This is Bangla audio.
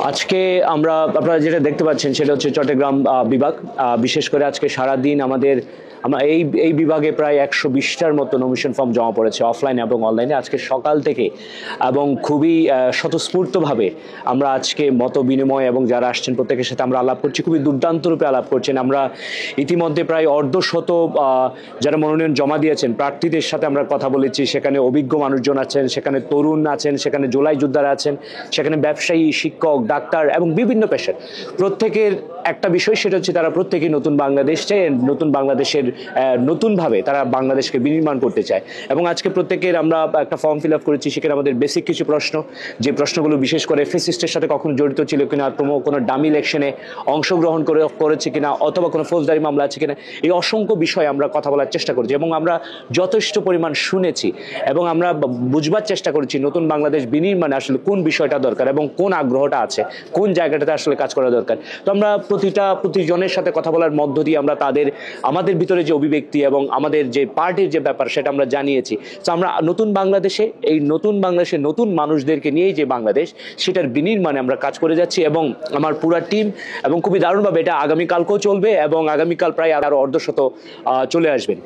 আজকে আপনারা যেটা দেখতে পাচ্ছেন সেটা হচ্ছে চট্টগ্রাম বিভাগ। বিশেষ করে আজকে সারাদিন আমরা এই বিভাগে প্রায় 120টার মতো নমিনেশন ফর্ম জমা পড়েছে অফলাইনে এবং অনলাইনে আজকে সকাল থেকে, এবং খুবই স্বতঃস্ফূর্তভাবে আমরা আজকে মত বিনিময় এবং যারা আসছেন প্রত্যেকের সাথে আমরা আলাপ করছি, খুবই দুর্দান্ত রূপে আলাপ করছেন। আমরা ইতিমধ্যে প্রায় অর্ধশত যারা মনোনয়ন জমা দিয়েছেন প্রার্থীদের সাথে আমরা কথা বলেছি। সেখানে অভিজ্ঞ মানুষজন আছেন, সেখানে তরুণ আছেন, সেখানে জুলাই যোদ্ধারা আছেন, সেখানে ব্যবসায়ী, শিক্ষক, ডাক্তার এবং বিভিন্ন পেশার প্রত্যেকের একটা বিষয়, সেটা হচ্ছে তারা প্রত্যেকেই নতুন বাংলাদেশ চায়, নতুন বাংলাদেশের নতুনভাবে তারা বাংলাদেশকে বিনির্মাণ করতে চায়। এবং আজকে প্রত্যেকের আমরা একটা ফর্ম ফিল আপ করেছি, সেখানে আমাদের বেসিক কিছু প্রশ্ন, যে প্রশ্নগুলো বিশেষ করে ফেসিস্টের সাথে কখনো জড়িত ছিল কিনা, কোনো ডামি ইলেকশনে অংশগ্রহণ করেছে কিনা, অথবা কোনো ফৌজদারি মামলা আছে কিনা, এই অসংখ্য বিষয়ে আমরা কথা বলার চেষ্টা করেছি এবং আমরা যথেষ্ট পরিমাণ শুনেছি এবং আমরা বুঝবার চেষ্টা করেছি নতুন বাংলাদেশ বিনির্মাণে আসলে কোন বিষয়টা দরকার এবং কোন আগ্রহটা আছে, কোন জায়গাটাতে আসলে কাজ করা দরকার। তো আমরা প্রতিজনের সাথে কথা বলার মধ্য দিয়ে আমরা আমাদের ভিতরে যে অভিব্যক্তি এবং আমাদের যে পার্টির যে ব্যাপার সেটা আমরা জানিয়েছি। তো আমরা নতুন বাংলাদেশে নতুন নতুন মানুষদেরকে নিয়েই যে বাংলাদেশ সেটার বিনির্মাণে আমরা কাজ করে যাচ্ছি এবং আমার পুরো টিম এবং খুবই দারুণভাবে এটা আগামীকালকেও চলবে এবং আগামীকাল প্রায় আরো অর্ধশত চলে আসবেন।